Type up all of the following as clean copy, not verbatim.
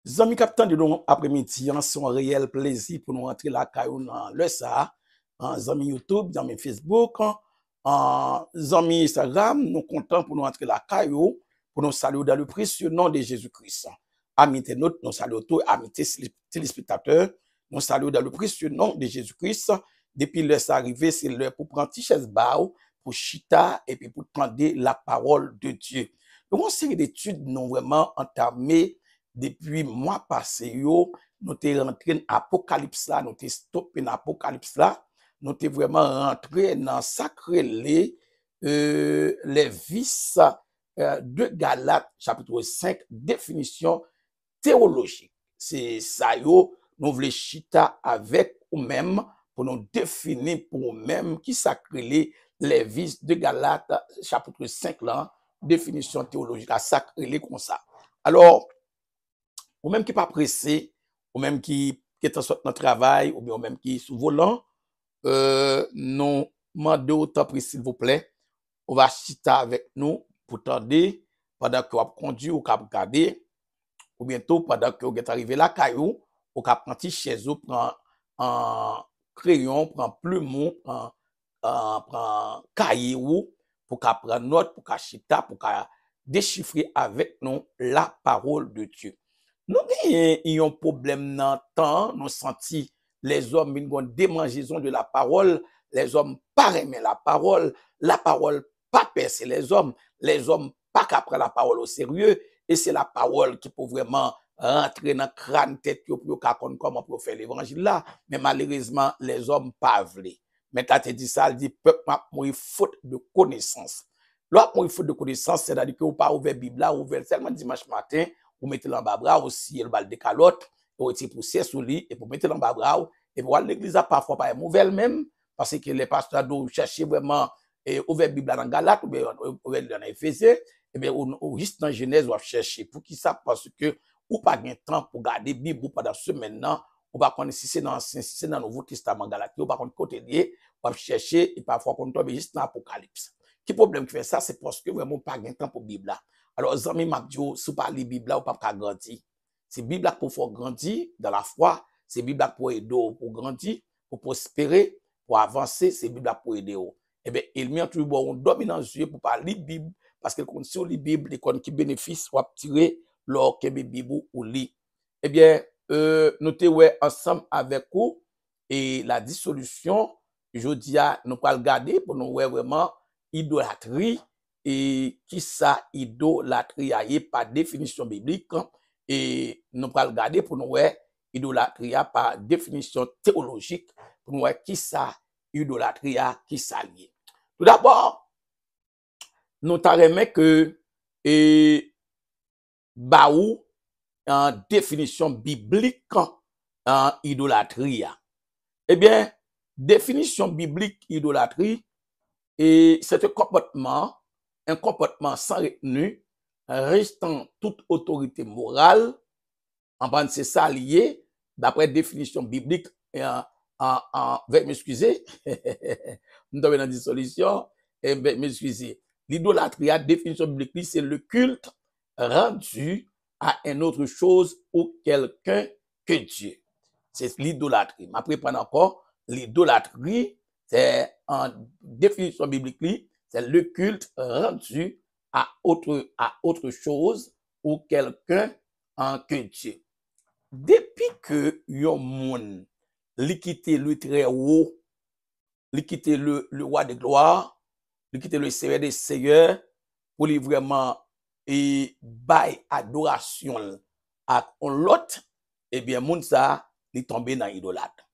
Zami capitaine de nous après-midi, c'est un réel plaisir pour nous rentrer la caillou dans le ça, en zami YouTube, zami Facebook, en zami Instagram, nous comptons pour nous rentrer la caillou, pour nous saluer dans le précieux nom de Jésus-Christ. Amis internautes, nous saluons tous, amis téléspectateurs, nous saluons dans le précieux nom de Jésus-Christ. Depuis l'heure arrivé, c'est l'heure pour prendre chaise bao, pour chita et puis pour prendre la parole de Dieu. Donc, une série d'études nous vraiment entamé depuis mois passé yo, nous t'es rentré dans Apocalypse là, nous t'es stoppé dans Apocalypse là, nous t'es vraiment rentré dans sacré les vices de Galates chapitre 5, définition théologique. C'est ça yo, nous voulons chita avec nous-mêmes pour nous définir pour nous-mêmes qui sacré les vices de Galates chapitre 5 là, définition théologique, à sacré comme ça. Alors, ou même qui pas pressé, ou même qui est en sorte dans travail, ou bien ou même qui est sous volant, nous demandons autant pris, s'il vous plaît, on va chita avec nous pour tendre pendant que vous conduit ou cap regarder, ou bientôt pendant que vous êtes arrivé là, caillou, ou cap prendre chez vous, prend un crayon, prend plumeau, prend cahier ou pour cap prendre note, pour cap chita, pour cap déchiffrer avec nous la parole de Dieu. Nous avons un problème dans le temps, nous senti les hommes une démangeaison de la parole, les hommes pas aimer la parole pas percer les hommes pas qu'après la parole au sérieux, et c'est la parole qui peut vraiment rentrer dans le crâne tête pour comment pour faire l'évangile là, mais malheureusement les hommes pas voulu. Mais quand tu dis ça, il dit peuple m'a mourir faute de connaissance. L'autre mourir faute de connaissance, c'est-à-dire que vous pas ouvert Bible là, ouvert seulement dimanche matin, vous mettez dans bas bras aussi le bal de calotte, vous retirez poussière sous lit et vous mettez dans bas bras et pour l'église parfois pas mauvais même parce que les pasteurs doivent chercher vraiment ouvert Bible dans Galate ou bien ouvert dans Éphésiens et bien ou juste dans Genèse ou chercher pour qui ça parce que ou pas gain temps pour garder Bible pendant semaine là ou pas connaître si c'est dans l'ancien si c'est dans le Nouveau Testament Galate ou pas connaître côté lié ou chercher et parfois qu'on tombe juste dans l'Apocalypse. Qui problème qui fait ça c'est parce que vraiment pas gain temps pour Bible là. Alors, zami Mabdio, si vous parlez Bible là, ou pas grandir. C'est Bible pour faire grandir dans la foi, c'est Bible pour aider pour grandir, pour prospérer, pour avancer, c'est Bible pour aider. Eh bien, il met toujours un dominance pour parler Bible, parce que quand on lit Bible, les qui bénéfice, ou tirer leur Bible ou lit. Eh bien, nous te ensemble avec vous, et la dissolution, je dis à nous pas le garder pour nous vraiment idolâtrie, et qui ça idolâtrie par définition biblique et nous allons regarder pour nous idolâtrie par définition théologique pour nous qui ça idolâtrie qui ça lié. Tout d'abord nous t'arrêtons que baou en définition biblique en idolâtrie. Eh bien définition biblique idolâtrie et c'est un comportement sans retenue, restant toute autorité morale, en bande c'est ça lié, d'après définition biblique, m'excuser, nous avons une dissolution, m'excuser. L'idolâtrie, la définition biblique, c'est le culte rendu à une autre chose ou quelqu'un que Dieu. C'est l'idolâtrie. Mais après, pendant encore, l'idolâtrie, c'est en définition biblique, c'est le culte rendu à autre chose ou quelqu'un que Dieu. Depuis que yon moun li quitté le très haut, li quitté le roi de gloire, li quitté le Seigneur des seigneurs, pour lui vraiment et bail adoration à l'autre, eh bien moun ça li tombé dans idolâtre.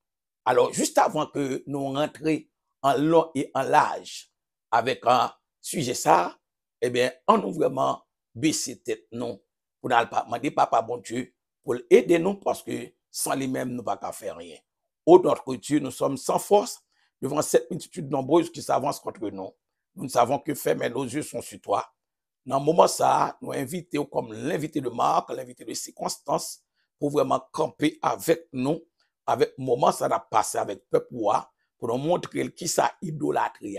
Alors juste avant que nous rentrions en long et en large avec un sujet ça, eh bien, on nous vraiment baisser tête non pour n'aller pas demander papa bon Dieu pour aider nous parce que sans lui-même nous pas qu'à faire rien. Au notre Dieu, nous sommes sans force devant cette multitude nombreuse qui s'avance contre nous. Nous ne savons que faire, mais nos yeux sont sur toi. Dans le moment ça, nous invitons comme l'invité de Marc, l'invité de circonstance pour vraiment camper avec nous, avec moment ça a passé avec peuple pour nous montrer qui ça idolâtrie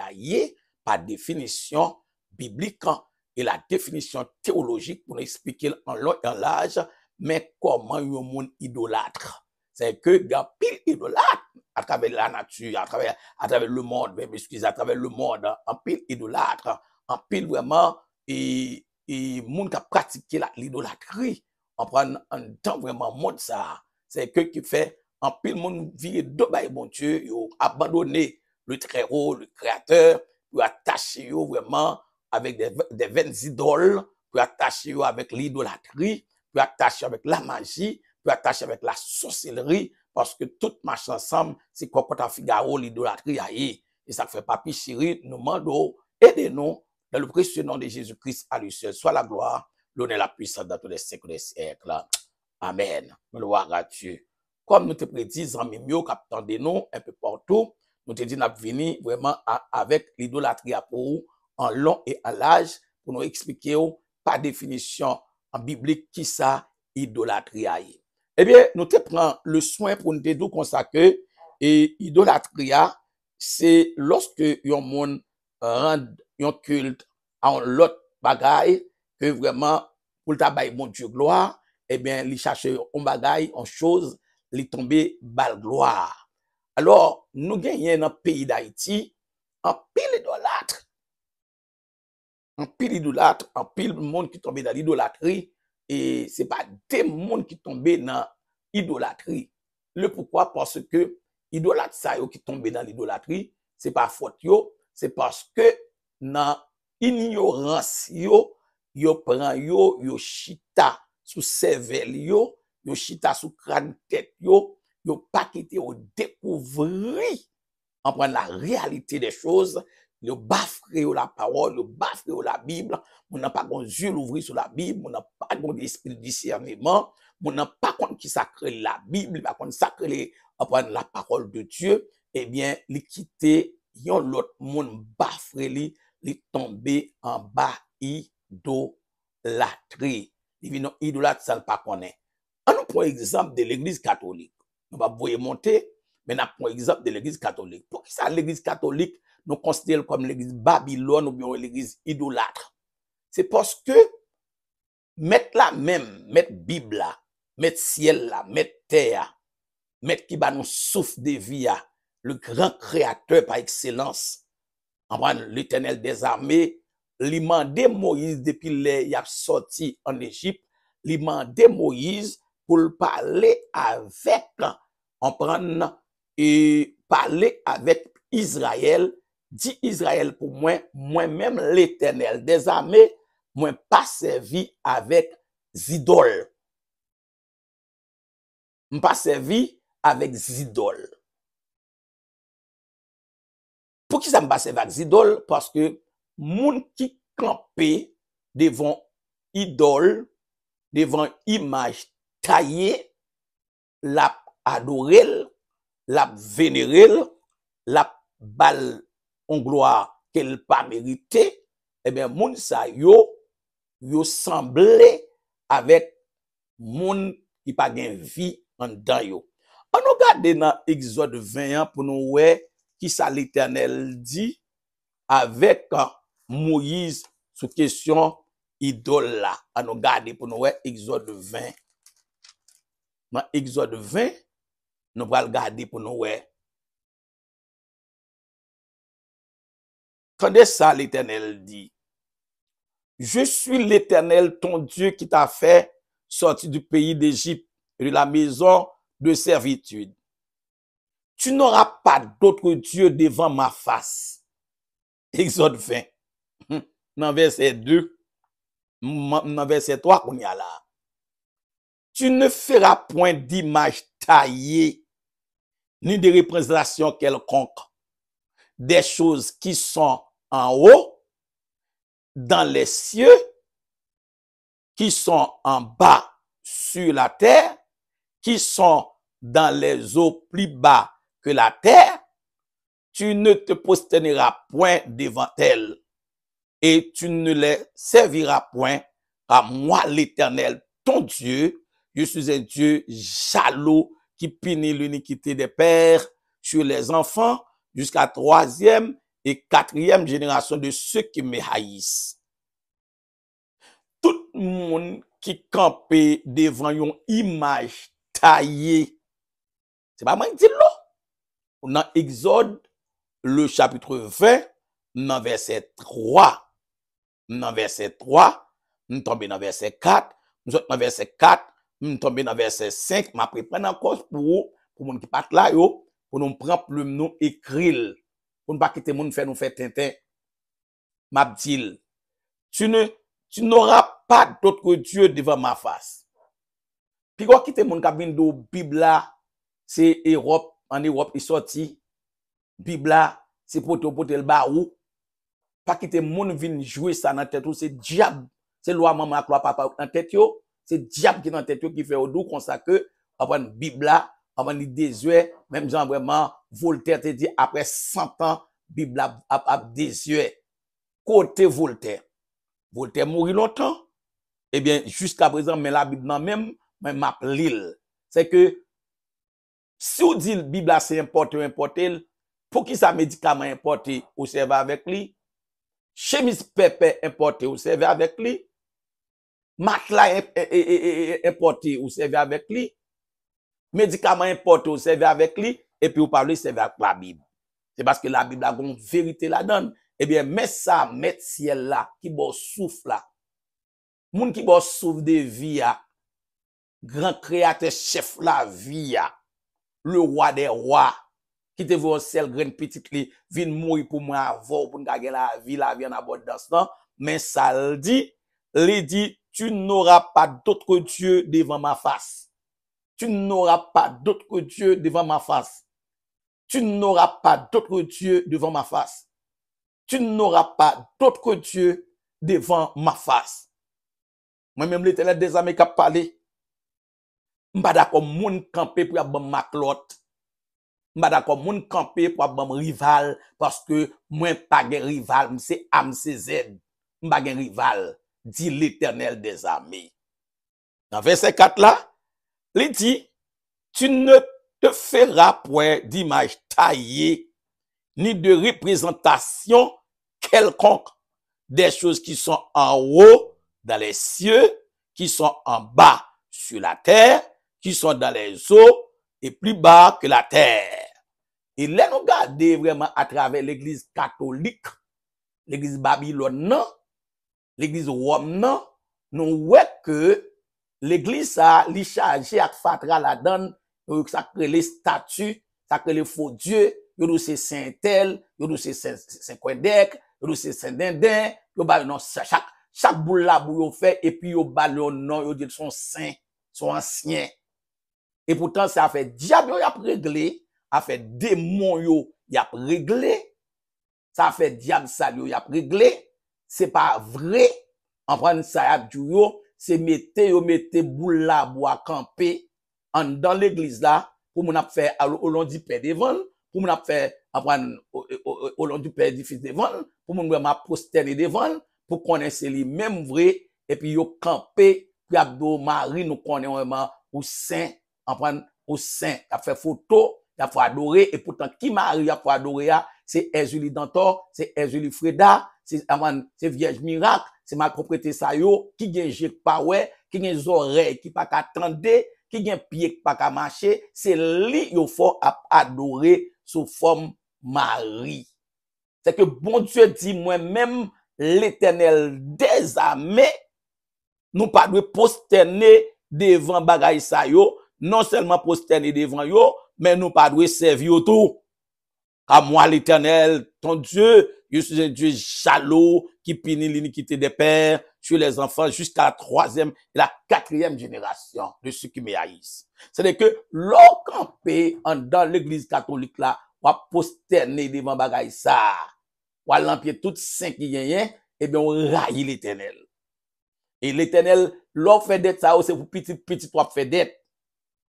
par définition biblique et la définition théologique pour nous expliquer en long et en large, mais comment yon monde idolâtre? C'est que grand pile idolâtre à travers la nature, à travers le monde, excusez, à travers le monde, en pile idolâtre, en pile vraiment, et monde qui a pratiqué l'idolâtrie, on prend un temps vraiment monde ça, c'est que qui fait en pile monde vire de bail bon Dieu, yo abandonné le très haut, le créateur, pour attacher yo vraiment avec des vaines idoles, pour attacher yo avec l'idolâtrie, pour attacher avec la magie, pour attacher avec la sorcellerie, parce que tout marche ensemble, c'est quoi quand Figaro, l'idolâtrie aïe. Et ça fait papi chéri, nous demandons, aidez-nous, dans le précieux nom de Jésus-Christ, à lui seul, soit la gloire, l'honneur, la puissance dans tous les siècles des siècles. Amen. Gloire à Dieu. Comme nous te prédisons, amis mieux, qu'attendez nous un peu partout, nous te disons, nous venir vraiment avec l'idolâtrie pour en long et en large, pour nous expliquer par définition en biblique qui ça idolâtrie. Eh bien, nous te prenons le soin pour nous dire comme ça que idolâtrie, c'est lorsque yon monde rend yon culte à l'autre bagaille que vraiment pour tabaye mon Dieu gloire, eh bien, li cherche un bagaille, en chose, li tombe bal gloire. Alors, nous gagnons dans le pays d'Haïti un pile idolâtre. Un pile idolâtre, un pile monde qui tombe dans l'idolâtrie, et c'est pas des monde qui tombe dans l'idolâtrie. Le pourquoi? Parce que idolâtre ça yo qui tombe dans l'idolâtrie, c'est pas faute yo, c'est parce que dans ignorance yo prend yo chita sous cervelle yo chita sous crâne tête yo pas quitté au découvrir en prendre la réalité des choses, yo bafré la parole, yo bafré la Bible, on n'a pas bon yeux l'ouvrir sur la Bible, on n'a pas bon esprit de discernement, on n'a pas compte qui sacré la Bible, pas compte sacré apprendre la parole de Dieu, eh bien, li quitter yon l'autre monde bafré li tomber en bas idolâtrie. Divino idolâtre ça pas connaît. On nous prend exemple de l'église catholique. On va vous monter, mais on prend exemple de l'église catholique. Pour qui ça l'église catholique nous considère comme l'église Babylone ou bien l'église idolâtre? C'est parce que mettre la même, mettre Bible là, mettre ciel là, mettre terre, mettre qui va nous souffle de vie, le grand créateur par excellence, l'Éternel des armées, li mandé Moïse depuis il a sorti en Égypte, li mandé Moïse pour parler avec, on prend et parler avec Israël, dit Israël pour moi-même l'Éternel des armées, moi pas servi avec idoles. Pas servi avec idoles. Pour qui ça me passe avec idoles? Parce que moun qui campé devant idole, devant image taillée, la adoré, la vénéré, la balle en gloire qu'elle pas mérité, eh bien moun sa yo semblé avec moun qui pas gen vie en dedans yo. On nous regarde dans Exode 20 pour nous voir qui ça l'Éternel dit avec Moïse sous question idole là. On nous regarde pour nous voir Exode 20. Dans Exode 20, nous allons regarder pour nous voir. Quand ça l'Éternel dit, je suis l'Éternel ton Dieu qui t'a fait sortir du pays d'Égypte et de la maison de servitude. Tu n'auras pas d'autre Dieu devant ma face. Exode 20. Dans verset 2, dans verset 3 qu'on y a là. Tu ne feras point d'image taillée, ni de représentation quelconque des choses qui sont en haut, dans les cieux, qui sont en bas sur la terre, qui sont dans les eaux plus bas que la terre. Tu ne te prosterneras point devant elles, et tu ne les serviras point, à moi l'Éternel, ton Dieu. Je suis un Dieu jaloux qui punit l'iniquité des pères sur les enfants jusqu'à 3e et 4e génération de ceux qui me haïssent. Tout le monde qui campait devant une image taillée. C'est pas moi qui dis là. Dans Exode, le chapitre 20, dans verset 3. Dans verset 3, nous tombons dans verset 4. Nous sommes dans verset 4, nous tombons dans verset 5. Je vais prendre encore pour les gens qui partent là, pour nous prendre le nom écrit. Pour ne pas quitter les gens nous faire tintin. M'abdil, tu n'auras pas d'autre Dieu devant ma face. Puis quand quitter mon cabine de Bible là, c'est Europe, en Europe il sorti. Bible là, c'est pour le barou. Pas quitter mon vin jouer ça dans tête ou c'est diable. C'est loi maman ak loi papa dans tête yo, c'est diable qui dans tête yo qui fait au dos comme ça que après Bible là, après li désuet, même genre vraiment Voltaire te dit après 100 ans Bible a désuet. Côté Voltaire. Voltaire mourit longtemps. Eh bien, jusqu'à présent, mais la Bible même m'a l'île. C'est que, si on dit la Bible c'est importé, pour qui ça médicament importé, ou servez avec lui, chemise pépé importé, ou servez avec lui, matelas importé, ou servez avec lui, médicament importé, ou servez avec lui, et puis vous parlez, servez avec la Bible. C'est parce que la Bible a une vérité là-dedans. Eh bien, mais ça, met ciel là, qui bon souffle là. Moun qui bon souffle de vie, grand créateur, chef la vie, le roi des rois, qui te voit seul grain petite li, vin mourir pour moi avant, pour gagner la vie en abondance, non? Mais ça le dit, tu n'auras pas d'autre Dieu devant ma face. Tu n'auras pas d'autre Dieu devant ma face. Tu n'auras pas d'autre Dieu devant ma face. Tu n'auras pas d'autre Dieu devant ma face. Moi-même, l'Éternel des armées qui a parlé, m'pa d'accord moun camper pour avoir ma clotte. M'pa d'accord moun camper pour avoir rival parce que moi pas gen rival, c'est am c'est Z. M'pa gen rival, dit l'Éternel des armées. Dans verset 4 là, il dit, tu ne te feras point d'image taillée ni de représentation quelconque des choses qui sont en haut dans les cieux, qui sont en bas sur la terre, qui sont dans les eaux et plus bas que la terre. Et là, nous regardons vraiment à travers l'église catholique, l'église Babylone, non, l'église Rome, non, nous voyons que l'église a li chargé à fatra la donne, ça crée les statues, ça crée les faux dieux, yo c'est Saint-Tel, yo c'est Saint-Quendec, yo c'est Saint-Dindin, yo ba non chaque boule là bou yo fait et puis yo ba le nom yo dit son saint, son ancien. Et pourtant ça a fait diable yo a réglé, a fait démon yo y a réglé, ça a fait diable ça yo y a réglé, c'est pas vrai. En prendre ça y a yo, c'est mettez boule là bois camper en dans l'église là pour mon a faire au long du père devant, pour mon a faire apprendre au long du père du fils devant, pour mon vraiment prosterner devant pour connaître les mêmes vrai et puis yo camper puis abdo Marie nous connaît vraiment au saint apprendre au saint a fait photo il faut adorer et pourtant qui Marie a faut adorer c'est Erzulie Dantor, c'est Erzulie Freda, c'est Vierge Miracle, c'est ma propriété ça yo qui gen jek pa ouais, qui gen oreilles qui pas attendre, qui gen pied qui pas marcher, c'est lui yo faut adorer sous forme Marie. C'est que bon Dieu dit moi-même l'Éternel des armées nous pas de prosterner devant bagay sa yo, non seulement prosterner devant yo, mais nous pas de servir tout. Car moi l'Éternel, ton Dieu, je suis un Dieu jaloux qui punit l'iniquité des pères sur les enfants jusqu'à la 3e et la 4e génération de ceux qui me haïssent. C'est-à-dire que l'occupé dans l'église catholique là, on prosterner devant bagay ça, on l'empier tout saint qui gagne, et bien on raille l'Éternel. Et l'Éternel, l'on fait d'être ça, c'est pour petit toi fait d'être.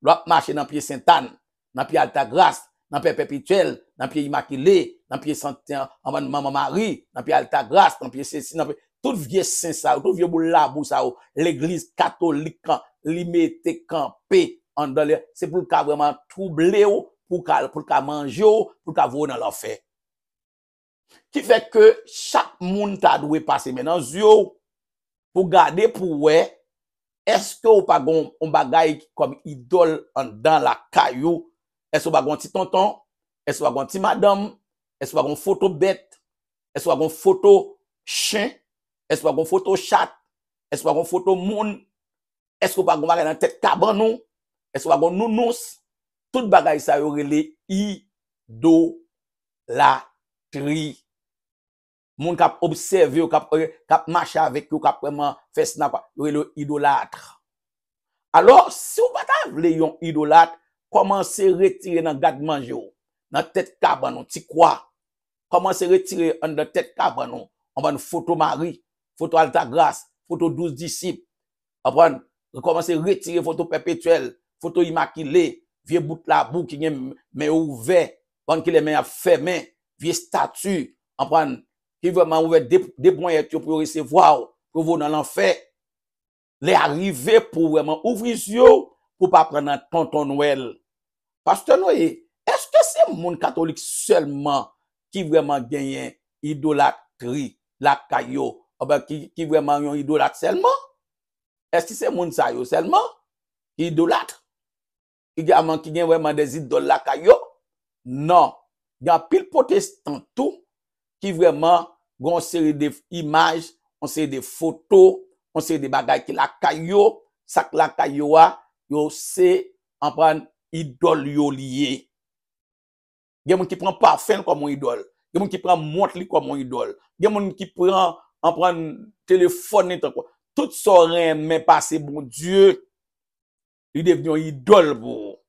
L'on marcher dans pied Sainte-Anne, dans pied Alta Grâce, dans pied Perpétuel, dans pied Immaculé, dans pied Maman Marie, dans pied Alta Grâce, dans pied Cécile, dans pied tout vieux saint ça, tout vieux boula ça, l'église catholique, li mette campé en dans c'est pour qu'a vraiment troubler pour qu'a manger pour qu'a voler dans l'enfer. Qui fait que chaque monde t'a doué passer maintenant yeux pour garder pour ouais est-ce que ou pas gon on bagay comme idole dans la caillou? Est-ce que ou pas gon petit tonton? Est-ce que ou pas gon petit madame? Est-ce que ou pas gon photo bête? Est-ce que ou pas gon photo chien? Est-ce que ou pas gon photo chat? Est-ce que ou pas gon photo moun? Est-ce que ou pas gon bagay dans tête cabanon? Est-ce que ou pas gon nounous? Tout bagay ça yo relé idolâtrie. Moun kap observe ou kap marche avec ou kap vraiment fait snap yo le idolâtre. Alors si ou pas vle yon idolâtre, commencez retirer dans garde manger ou, dans tête cabanon ti quoi. Commencez retirer en dans tête cabanon, on va une photo Marie, photo Altagrace, photo 12 disciples. Après commencez retirer photo perpétuelle, photo immaculée, vieux bout la boue qui gen main ouvert, pendant que les mains fermées, vieux statue, après qui vraiment ouvert des points pour recevoir, pour vous dans l'enfer. Les arriver pour vraiment ouvrir les yeux pour pas prendre un tonton Noël. Pasteur Noël, est-ce que c'est monde catholique seulement qui vraiment gagne idolâtrie, la caillou, qui vraiment yon idolâtre seulement? Est-ce que c'est monde ça yo seulement qui idolâtre? Qui gagne vraiment des idoles la caillou? Non. Il y a pile protestant tout qui vraiment gon série d'images, on série de photos, on série de bagages qui la caillou, ça que la caillou a, yo c'est en prendre idole yo lié. Il y a moun qui prend parfum comme mon idole. Il y a moun qui prend montre comme mon idole. Il y a moun qui prend en prendre téléphone et quoi. Tout ça mais passé bon Dieu, il devient une idole pour.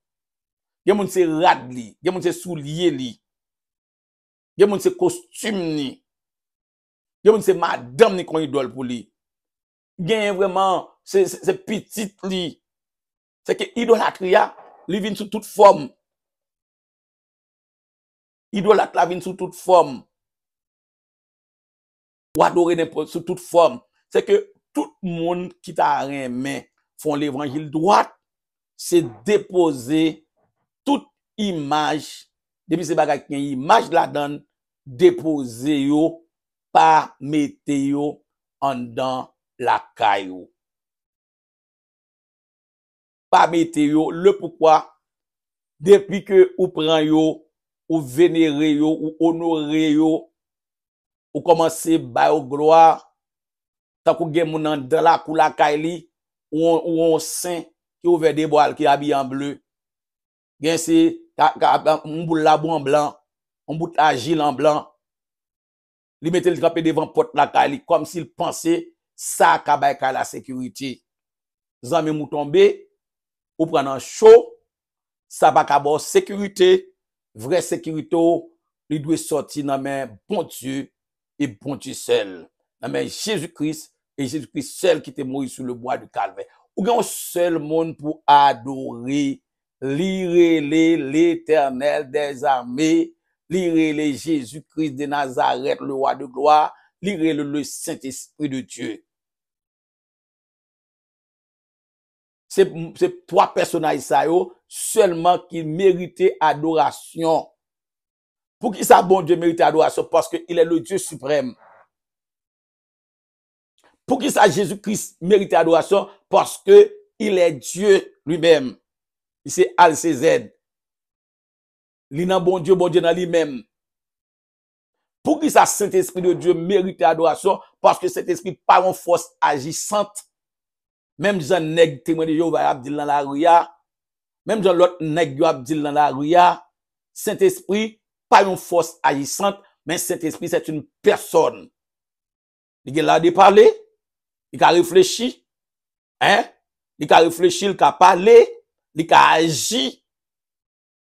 Il y a moun c'est rad li, il y a moun c'est soulier li. Il y a moun c'est costume ni. Il y a moun c'est madame ni qu'on idole pour lui. Il y a vraiment c'est petit li. C'est que idolâtrie li vient sous toute forme. Idolâtre la vient sous toute forme. Ou adorer n'importe sous toute forme. C'est que tout le monde qui t'a remet font l'évangile droit, c'est déposer toute image, depuis ces bagages qui une image la donne, déposer yo, pas mettre yo en dans la caillou. Pas mettre yo, le pourquoi, depuis que ou prend yo, ou vénérer yo, ou honorer yo, ou commencer ba au gloire, tant qu'on gen moun dans la kou la kaili, ou on saint qui ouvert des bois qui habillé en bleu. Gen c'est un bout la bout en blanc, un bout agile en blanc. Li mette le trapé devant porte la kaili comme s'il pensait ça kabay ka la sécurité. Zami mou tombe, ou prend un chaud, ça pas ka bo sécurité, vraie sécurité, il doit sortir dans main bon Dieu et bon Dieu seul. Dans main Jésus-Christ et Jésus-Christ seul qui était mort sur le bois du calvaire. Ou gen un seul monde pour adorer, lire l'Éternel des armées, lire Jésus-Christ de Nazareth, le roi de gloire, lire le Saint-Esprit de Dieu. C'est trois personnages ça yo, seulement qui méritaient adoration. Pour qui ça bon Dieu mérite adoration? Parce qu'il est le Dieu suprême. Pour qui ça Jésus-Christ mérite adoration? Parce que il est Dieu lui-même. C'est Al-CZ. Il est bon Dieu dans lui-même. Pour qui ça Saint-Esprit de Dieu mérite adoration? Parce que cet esprit pas une force agissante. Même Jean nèg témoin de Jéhovah Abdil dans la rue, même Jean l'autre nèg Abdil dans la rue, Saint-Esprit pas une force agissante, mais Saint-Esprit c'est une personne. Il est là de parler, il a réfléchi, hein? Il a réfléchi, il a parlé, il a agi,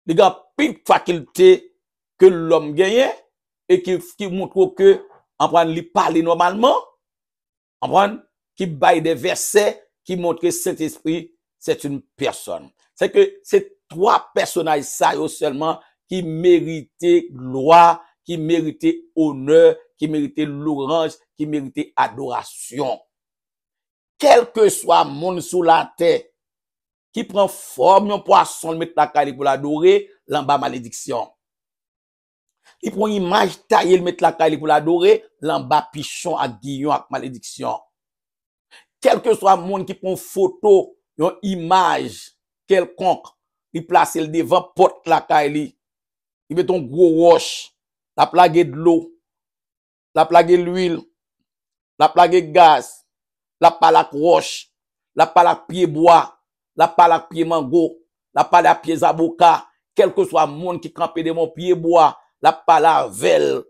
il a plus de faculté que l'homme gagne et qui montre que en prendre il parler normalement, en prendre qui baille des versets qui montrent que Saint-Esprit, c'est une personne. C'est que c'est trois personnages ça seulement qui méritaient gloire, qui méritaient honneur, qui méritaient louange, qui méritaient adoration. Quel que soit le monde sous la terre, qui prend forme un poisson, le mettre la caille pour l'adorer, l'en bas malédiction. Il prend une image taillée, le mettre la caille pour l'adorer, l'en bas pichon à guillon avec malédiction. quel que soit le monde qui prend photo, une image quelconque, il place le devant porte la caille, il met un gros roche, la plague de l'eau, la plague l'huile, la plague gaz, la palak roche, la palak pied bois, la palak pied mango, la palak pied zaboka, quel que soit le monde qui campe de mon pied bois, la palak vel.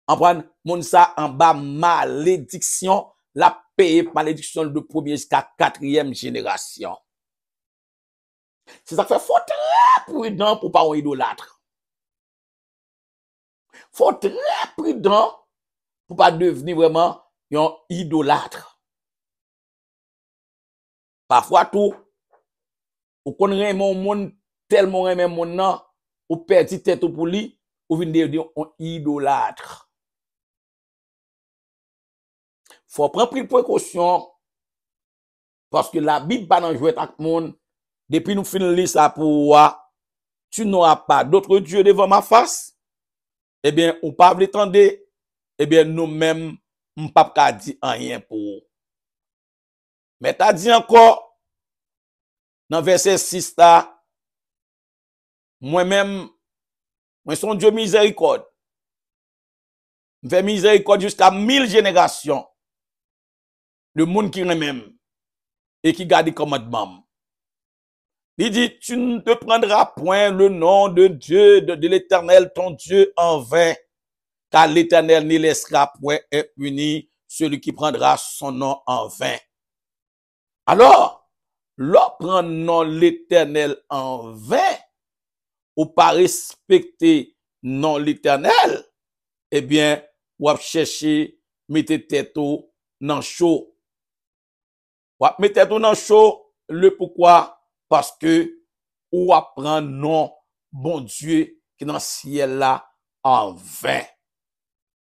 En prendre, moun ça en bas malédiction, la paye malédiction de première jusqu'à quatrième génération. C'est ça que fait, faut très prudent pour pas un idolâtre. Faut très prudent pour pas devenir vraiment un idolâtre. Parfois tout, ou qu'on aime mon monde tellement aime mon nom, ou perdit tête pour lui, ou vient devenir un idolâtre. Faut prendre plus de précaution parce que la Bible pas dans jouer avec monde. Depuis nous finissons ça pour tu n'auras pas d'autre Dieu devant ma face. Eh bien, ou pas l'étendre, eh bien, nous-mêmes, on pas dire rien pour vous. Mais t'as dit encore, dans verset 6, moi-même, moi son Dieu miséricorde. Je fais miséricorde jusqu'à 1000 générations. Le monde qui même et qui garde les commandements. Il dit, tu ne te prendras point le nom de Dieu, de l'Éternel, ton Dieu, en vain, car l'Éternel ne laissera point impuni celui qui prendra son nom en vain. Alors, l'on prend nom l'Éternel en vain, ou pas respecter non l'Éternel, eh bien, ou chercher, mettez tête dans chaud. Ou mettez tête dans chaud, le pourquoi? Parce que ou apprend non bon Dieu qui dans le ciel là en vain.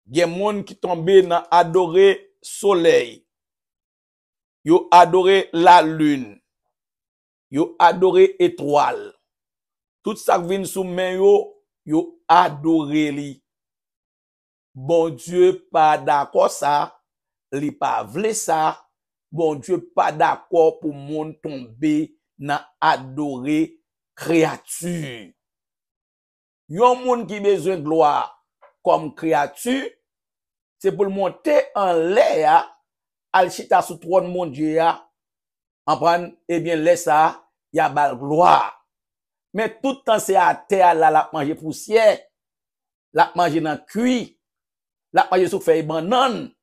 Il y a des gens qui tombent dans adorer soleil. Yo adoré la lune. Yo adoré étoile. Tout ça qui vient sous main yo adoré li. Bon Dieu pas d'accord ça, li pas vle ça. Bon Dieu pas d'accord pour monde tomber dans adorer créature. Yon monde qui besoin de gloire comme créature, c'est pour le monter en l'air, al chita sous trône mon Dieu en prendre eh bien laisse ça, y a bal gloire. Mais tout le temps c'est à terre là la manger poussière, la manger dans cuit, la manger sous feuille banane,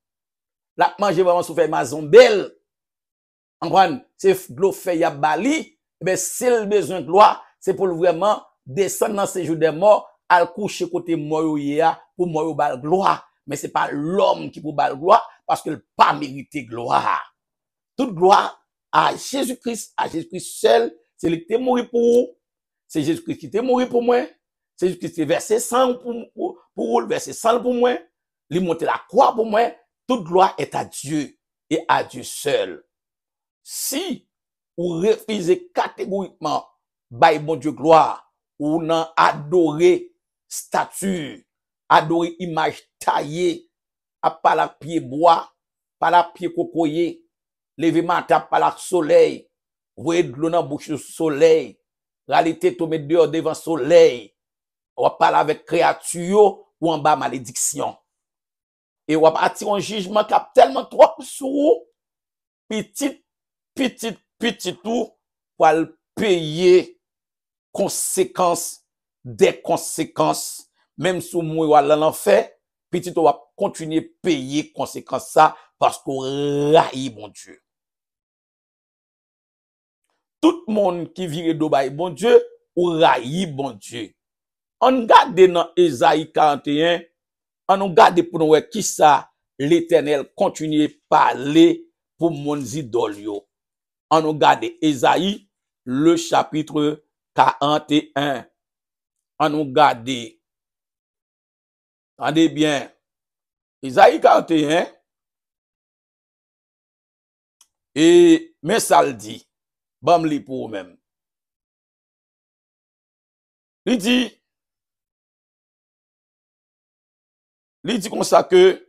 la manger vraiment sous feuille mazombel. En prendre c'est l'eau fait y a bali, ben s'il besoin de gloire, c'est pour vraiment descendre dans ces jours des morts, al coucher côté mort pour mort bal gloire, mais c'est pas l'homme qui pour bal gloire parce qu'il pas mérité gloire. Toute gloire à Jésus-Christ seul, c'est lui qui est mort pour vous, c'est Jésus-Christ qui est mort pour moi, c'est Jésus-Christ qui est versé sang pour vous, versé sang pour moi, lui monter la croix pour moi. Toute gloire est à Dieu et à Dieu seul. Si vous refusez catégoriquement by bon Dieu gloire, ou non adorer statue, adorer image taillée, à pas la pied bois, pas la pied cocoyer, lever matin par la soleil, voyez de l'eau dans bouche du soleil, réalité tomber dehors devant soleil, ou parler avec créature ou en bas malédiction. Et ou attirer un jugement qui a tellement trop sur petit tout pour payer conséquences des conséquences, même si vous allez l'enfer, petit tout va continuer à payer conséquences ça parce qu'on raille bon Dieu. Tout le monde qui vire d'Obaï bon Dieu, ou raille bon Dieu. On garde dans Ésaïe 41, on nous garde pour nous qui ça l'Éternel continue à parler pour mon idole yo. On nous garde Ésaïe le chapitre 41. On nous garde. Attendez bien. Ésaïe 41 et mais ça le dit. Bam li pour même. Il dit comme ça que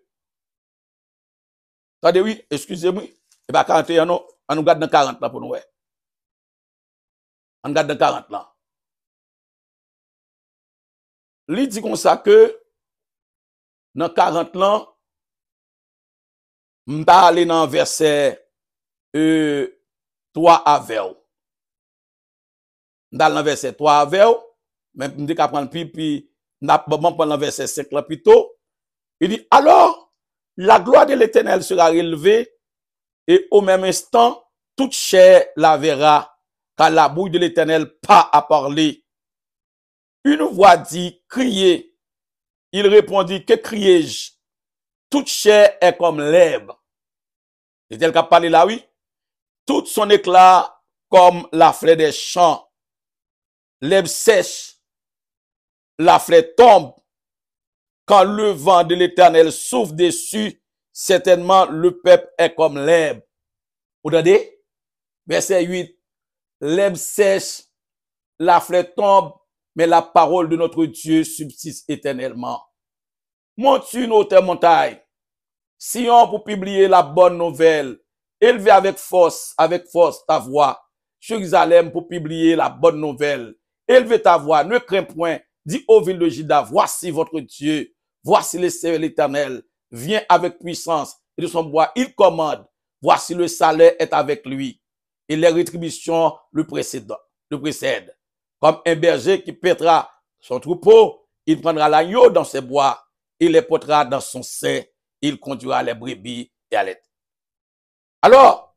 attendez oui, excusez-moi. Et pas 41 non, on nous garde dans 40 là pour nous. On garde dans 40 là. Li dit comme ça que dans 40 là, m'ta aller dans verset 3 avec. M'ta dans verset 3 avec, mais m'dé ka prendre puis n'a pas prendre dans verset 5 là plutôt. Il dit alors la gloire de l'Éternel sera relevée et au même instant toute chair la verra car la bouche de l'Éternel pas à parler. Une voix dit criez. Il répondit que criai-je? Toute chair est comme l'herbe. C'est tel qu'a parlé là, oui. Tout son éclat comme la fleur des champs. L'herbe sèche, la fleur tombe. Quand le vent de l'Éternel souffle dessus, certainement le peuple est comme l'herbe. Vous entendez? Verset 8. L'herbe sèche, la fleur tombe, mais la parole de notre Dieu subsiste éternellement. Monte une haute montagne, Sion pour publier la bonne nouvelle. Élevez avec force ta voix. Jérusalem pour publier la bonne nouvelle. Élevez ta voix, ne crains point. Dis aux villes de Juda, voici votre Dieu. Voici le Seigneur l'Éternel. Viens avec puissance et de son bois, il commande. Voici le salaire est avec lui. Et les rétributions le précèdent. Comme un berger qui paîtra son troupeau, il prendra l'agneau dans ses bois. Il les portera dans son sein. Il conduira les brebis et à l'aide. Alors,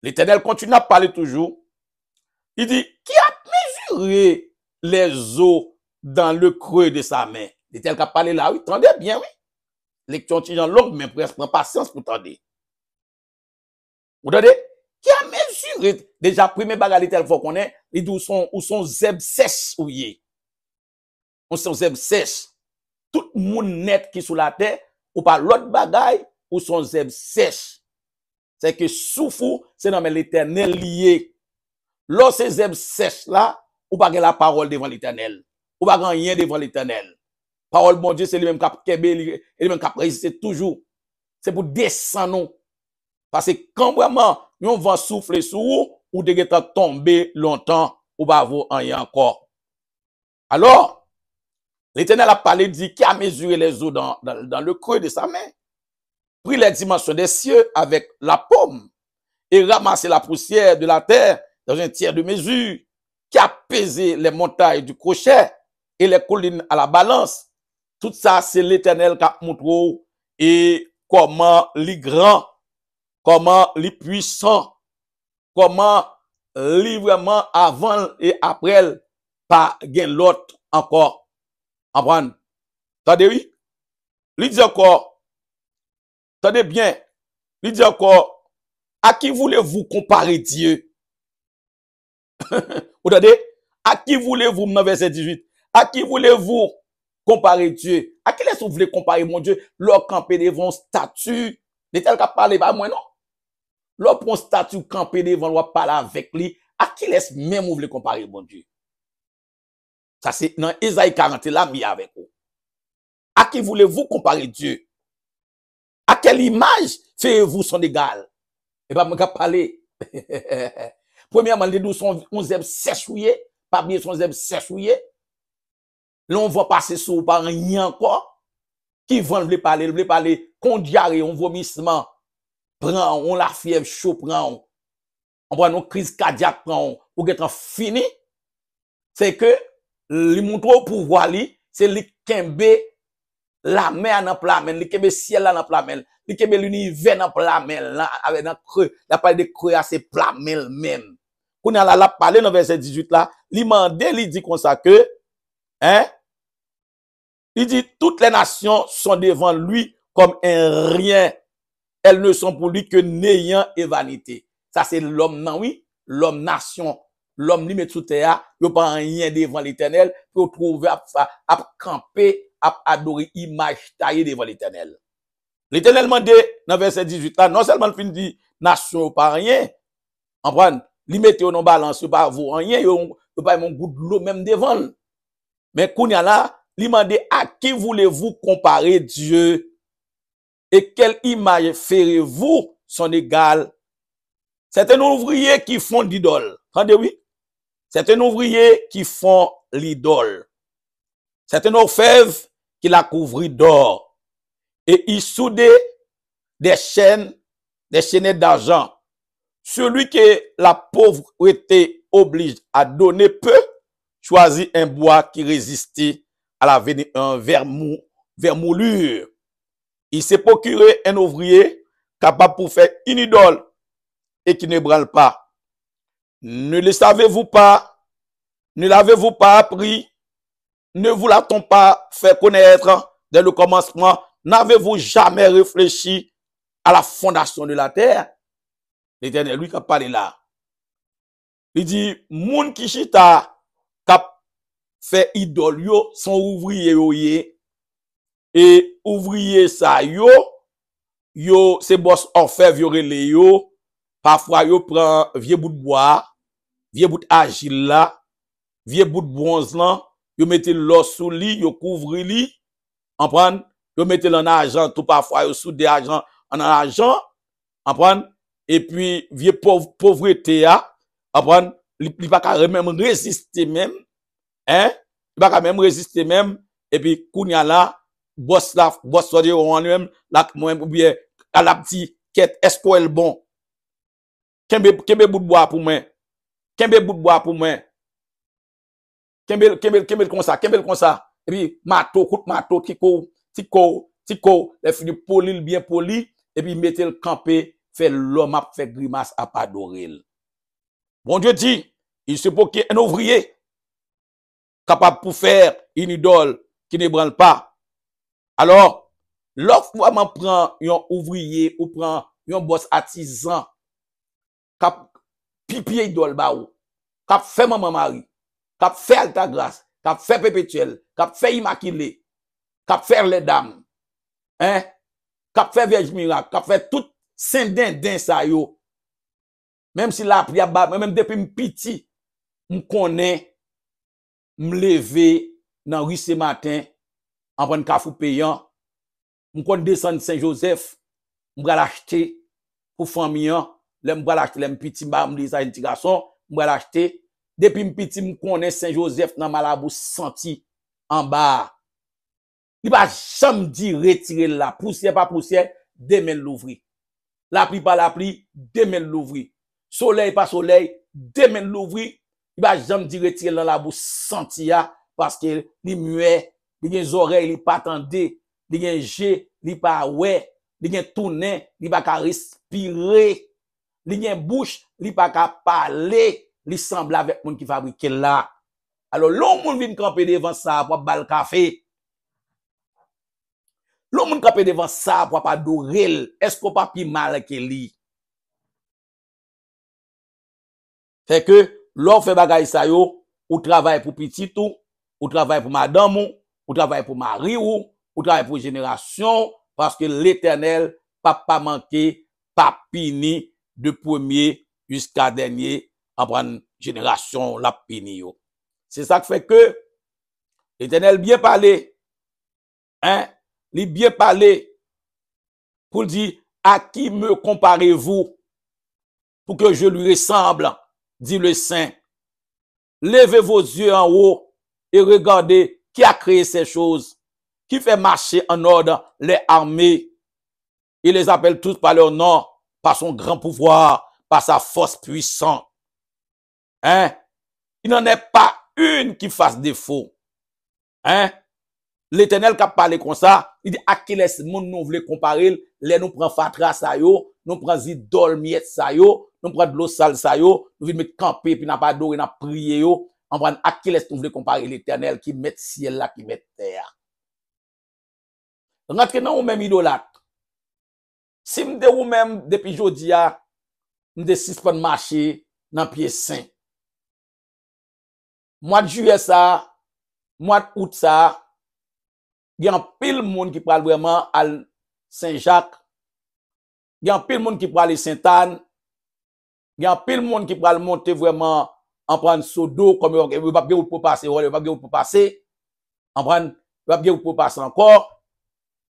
l'Éternel continue à parler toujours. Il dit, qui a mesuré les eaux dans le creux de sa main? L'Éternel a parlé là, oui, tendez bien, oui. Lecture en longue, mais presque en patience pour tendre. Vous entendez? Qui a mesuré, déjà, premier bagage l'Éternel faut qu'on ait, il dit où sont zèbres sèches ou yé. Où sont zèbres sèches. Tout le monde net qui sous la terre, ou pas l'autre bagaille, ou son zèbre sèche. C'est que souffou, c'est dans l'Éternel lié. Lorsque ces zèbres sèches là, ou pas la parole devant l'Éternel. Ou pas rien devant l'Éternel. Parole bon Dieu, c'est lui-même qui a kébé, lui-même qui a résisté toujours. C'est pour descendre. Parce que quand vraiment, on va souffler sur vous, ou de tomber longtemps, ou pas vous rien encore. Alors, l'Éternel a parlé, dit, qui a mesuré les eaux dans le creux de sa main, pris les dimensions des cieux avec la paume et ramassé la poussière de la terre dans un tiers de mesure, qui a pesé les montagnes du crochet et les collines à la balance. Tout ça, c'est l'Éternel qui a montré et comment les grand, comment les puissant, comment les vraiment avant et après, pas gain l'autre encore. Apprendre. Attendez, oui. Il dit encore, attendez bien, il dit encore, à qui voulez-vous comparer Dieu? Vous entendez? À qui voulez-vous, dans verset 18, à qui voulez-vous comparer Dieu? À qui est-ce que vous voulez comparer mon Dieu? Leur camper devant statue, de tel qu'a parlé, pas moi non? Leur prend statue camper devant, leur parler avec lui, à qui est-ce même vous voulez comparer mon Dieu? Ça c'est dans Isaïe 40 là, mis avec vous. À qui voulez-vous comparer Dieu? À quelle image faites-vous son égal? Et pas me parler. Premièrement, les deux sont 11 sèchouillés, pas bien son zèbre sèchouillé. Là, on va passer sur par rien encore. Qui vont le parler, qu'on diarrhée, on vomissement, prend, on la fièvre chaud, prend, on prend une crise cardiaque, prend, ou get fini. C'est que, li montre au pouvoir li, c'est li kembe la mer dans plat men, li kembe ciel là dans plat men, li kembe l'univers dans plat men là avec dans creux, la parle de creux c'est plat men même. Qu'on a la parler dans verset 18 là, li mandé li dit comme ça que hein, il dit toutes les nations sont devant lui comme un rien. Elles ne sont pour lui que néant et vanité. Ça c'est l'homme non oui, l'homme nation. L'homme li met sous terre, il pas rien devant l'Éternel, pour trouver à camper, à adorer image taillée devant l'Éternel. L'Éternel m'a dit dans verset 18 là, non seulement il fin dit nation pas rien, comprendre, li mette dans balance pas vous rien, yo pas mon goût de l'eau même devant. Mais kounya là, li m'a dit à qui voulez-vous comparer Dieu? Et quelle image ferez-vous son égal. C'est un ouvrier qui font l'idole. Entendez, oui? C'est un ouvrier qui font l'idole. C'est un orfèvre qui la couvrit d'or. Et il soudait des chaînettes d'argent. Celui que la pauvreté oblige à donner peu, choisit un bois qui résistait à la vermoulure. Il s'est procuré un ouvrier capable pour faire une idole et qui ne branle pas. Ne le savez-vous pas? Ne l'avez-vous pas appris? Ne vous l'a-t-on pas fait connaître dès le commencement? N'avez-vous jamais réfléchi à la fondation de la terre? L'Éternel, lui, qui a parlé là. Il dit, moun qui chita, kap fait idole yo, son ouvrier yo ye, et ouvrier ça yo, c'est boss orfèvre yo rele yo, parfois yo prend vieux bout de bois, vieux bout d'argile là, vieux bout de bronze là, yo mette l'os sous li, yo couvre li, en prend, yo mette en argent, tout parfois yo sous des argent en argent, en prend, et puis vieux pauvreté a, en prend, il pas qu'à même résister même, hein, il pas qu'à même résister même, et puis kounya là, boss de on même, là, moi, ou bien, à la petite quête, est-ce qu'elle bon? Kembe bout de bois pour moi. Kembe bout de bois pour moi. Kembe comme ça. Et puis, mato, tiko, les fini poli, bien poli, et puis mettez le campé, fait l'homme a fait grimace à pas adorer. Bon Dieu dit, il se peut qu'il y ait un ouvrier capable pour faire une idole qui ne branle pas. Alors, lorsque moi prend un ouvrier ou prend un boss artisan, cap pipier idole ba ou, cap fait maman Marie, cap fait alta grâce, cap fait perpétuel, cap fait immaculé, cap fait les dames, hein, cap fait vierge miracle, cap fait tout saint din ça yo. Même si la prière même depuis petit, me connais, me lever dans rue ce matin, en prendre café payant, me connais descendre Saint-Joseph, me l'acheter pour famille, me l'acheter les petits ba me ça petit garçon, me l'acheter depuis petit me connais Saint-Joseph dans Malabou senti en bas. Il va jamais dire retirer la poussière pas poussière, demain l'ouvrir. La pluie pas la pluie, demain l'ouvrir. Soleil pas soleil, demain l'ouvrir. Il va jamais dire retirer dans la bouche senti parce que li muet, li gen oreilles, li pas tendé, li gen jè, li pas ouais, li gen tourner, li pas ka respirer, li gen bouche, li pas ka parler, li semble avec moun qui fabrique là. Alors l'homme moun vient camper devant ça pour bal café. L'homme moun camper devant ça pour pas adorer, est-ce qu'on pas pi mal que li? Fait que l'on fait bagay sa yo, ou travaille pour petit ou travaille pour madame ou travaille pour mari ou travaille pour génération, parce que l'Éternel pas manqué, pas pini de premier jusqu'à dernier, en prendre génération la pini yo. C'est ça qui fait que l'Éternel bien parlé, hein, il bien parlé pour dire à qui me comparez-vous pour que je lui ressemble, dit le Saint. Levez vos yeux en haut et regardez qui a créé ces choses, qui fait marcher en ordre les armées. Il les appelle tous par leur nom, par son grand pouvoir, par sa force puissante. Hein? Il n'en est pas une qui fasse défaut. Hein? L'Éternel qui a parlé comme ça, il dit à qui les monde nous voulons comparer, les nous prend fatra sa yo, nous prend zidol miette sa yo, nous prend de l'eau sale sa yo, nous venons mettre camper puis n'a pas adoré, n'a prié yo, on prend à qui les nous voulons comparer l'Éternel qui met ciel là, qui met terre. Rentre dans ou même idolâtre. Si m'de ou même depuis jodi a, m'de suspend marcher dans pied saint. Mois de juillet ça, mois d'août ça, il y a un pile monde qui parle vraiment à Saint-Jacques. Il y a un pile monde qui parle à Sainte-Anne. Il y a un pile monde qui parle monter vraiment en prendre sodo comme il va bien pour passer, il va bien pour passer. En prendre, il va bien pour passer encore.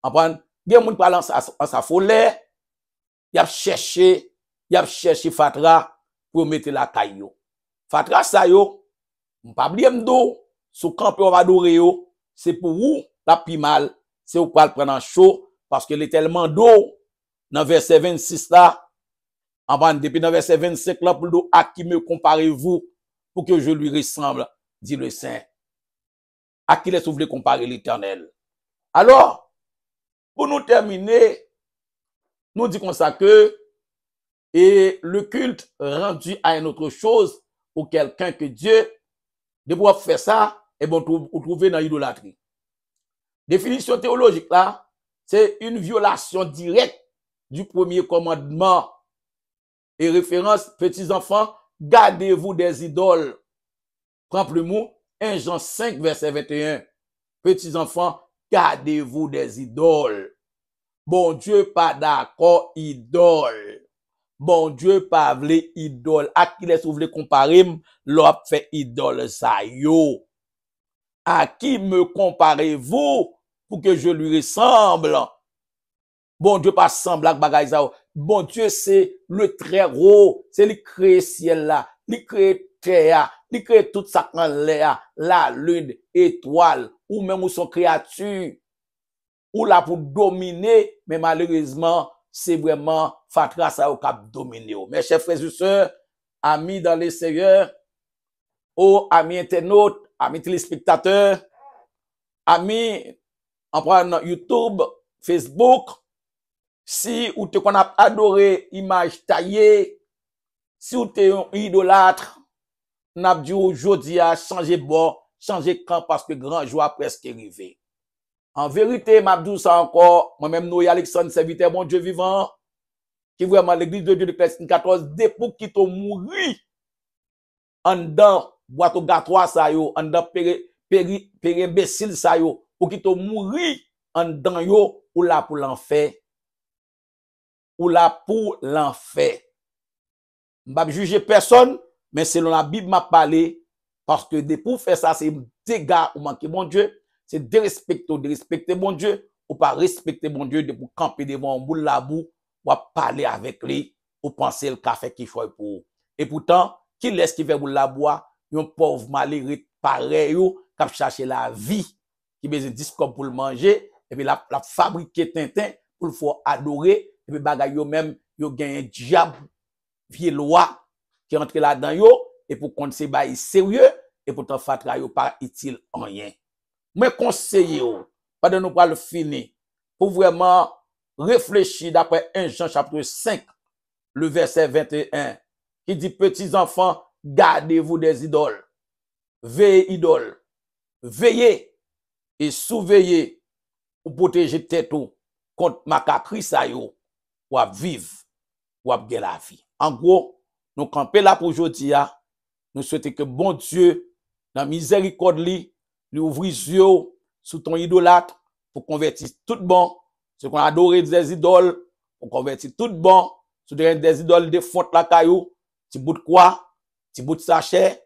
En prendre, il y a un monde qui parle en sa folie. y a cherché Fatra pour mettre la caillou. Fatra ça yo, m'pa oublier m'do, sous camp on va adorer yo, c'est pour vous la pi mal, c'est ou pas le prendre en chaud parce que il est tellement d'eau dans verset 26 là, avant depuis dans verset 25 là pour l'eau à qui me comparez-vous pour que je lui ressemble, dit le Saint. À qui les voulez comparer l'Éternel. Alors, pour nous terminer, nous disons comme ça que et le culte rendu à une autre chose ou quelqu'un que Dieu, de pouvoir faire ça, et bon, vous trouvez dans l'idolâtrie. Définition théologique là, c'est une violation directe du premier commandement. Et référence, petits enfants, gardez-vous des idoles. Prends le mot, 1 Jean 5, verset 21. Petits enfants, gardez-vous des idoles. Bon Dieu pas d'accord, idole. Bon Dieu pas vle idole. À qui les voulez comparer, l'op fait idole ça yo. À qui me comparez-vous pour que je lui ressemble? Bon Dieu pas semble à bagay ça. Bon Dieu c'est le très haut, c'est lui créé ciel là, lui créé terre, lui créé tout ça en l'air, la lune, étoile, ou même ou son créature, ou là pour dominer, mais malheureusement, c'est vraiment Fatra ça au cap dominer. Mes chers frères et sœurs, amis dans les Seigneurs, amis internautes, amis téléspectateurs, amis en prenant YouTube, Facebook, si ou te qu'on a adoré image taillée, si ou te un idolâtre, n'a dit aujourd'hui à changer bord, changer camp parce que grand joie presque arrivé. En vérité, m'abdou ça encore, moi-même nous Alexandre serviteur bon Dieu vivant, qui vraiment l'église de Dieu de Christ 14 depuis qui to mouri en dedans boîte au gâteau ça yo, en dedans péri imbécile ça yo, ou qui to mouri en dedans yo ou là pour l'enfer. Ou là pour l'enfer. M'pa juger personne, mais selon la Bible m'a parlé, parce que de pour faire ça, c'est dégâts ou manquer bon Dieu, c'est de respecter bon Dieu, ou pas respecter bon Dieu, de pour camper devant un boule la boue, ou parler avec lui, ou penser le café qu'il faut pour. Et pourtant, qui laisse qui fait boule la boue, un pauvre malheureux pareil, qui chercher la vie, qui besoin de discours pour le manger, et puis la fabriquer tintin, pour le faut adorer, et puis bagay yo même yo gen un diable vieux loi qui rentre là-dedans yo et pour qu'on se bail sérieux et pourtant Fatra yo pas utile en rien. Moi conseiller yo pendant nous pas le finir pour vraiment réfléchir d'après 1 Jean chapitre 5 le verset 21 qui dit petits enfants gardez-vous des idoles. Veillez idoles. Veillez et surveillez pour protéger tête contre macacri sa yo. Ou à vivre, ou à la vie. En gros, nous camper là pour aujourd'hui, nous souhaitons que bon Dieu, dans miséricorde lui ouvre les yeux sous ton idolâtre pour convertir tout bon, ce qu'on adore des idoles, pour convertir tout bon, sous des idoles de fonte la caillou, petit bout de quoi, petit bout de sachet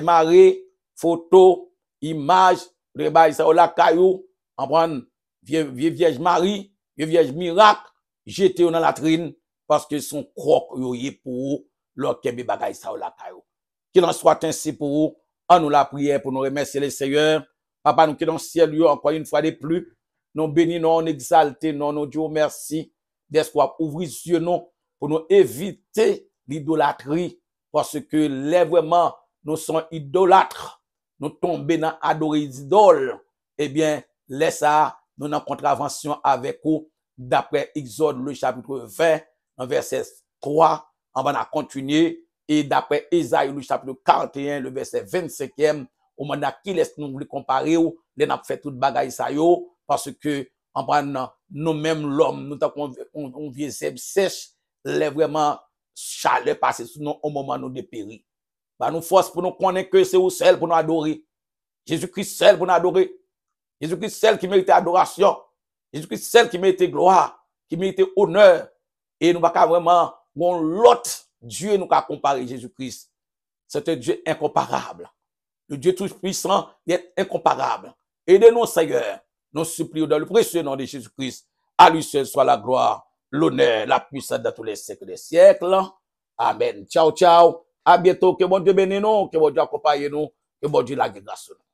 maré, photo, image, rebaille ça la caillou, en prendre vierge Marie, vierge miracle, jeter dans la trine parce que son croc yoye pour leur kebe bagay sa la kayo. Qu'il en soit ainsi pour vous. En nous la prière pour nous remercier le Seigneur. Papa, nous qui dans le ciel, encore une fois de plus, nous bénissons, nous exaltons, nous Dieu merci d'espoir ouvrir les yeux nous pour nous éviter l'idolâtrie parce que là vraiment nous sommes idolâtres, nous tombons dans adorer les idoles. Eh bien, laisse ça, nous en contravention avec vous. D'après Exode, le chapitre 20, en verset 3, on va continuer. Et d'après Esaïe, le chapitre 41, le verset 25e, on m'a qui laisse nous comparer, les n'a fait toute bagaille ça yo, parce que, en prenant nous-mêmes l'homme, nous avons on vient sèche, les vraiment chaleur passer sur nous au moment nous dépérir. Bah, nous force pour nous connaître que c'est au seul pour nous adorer. Jésus-Christ seul pour nous adorer. Jésus-Christ seul qui mérite adoration. Jésus-Christ seul qui mérite gloire, qui mérite honneur. Et nous ne pouvons pas vraiment, l'autre Dieu nous a comparé Jésus-Christ. C'est un Dieu incomparable. Le Dieu tout-puissant est incomparable. Aidez-nous, Seigneur. Nous supplions dans le précieux nom de Jésus-Christ. À lui seul soit la gloire l'honneur, la puissance dans tous les siècles des siècles. Amen. Ciao, ciao. À bientôt. Que bon Dieu bénisse nous, que bon Dieu accompagne nous, que bon Dieu la grâce nous.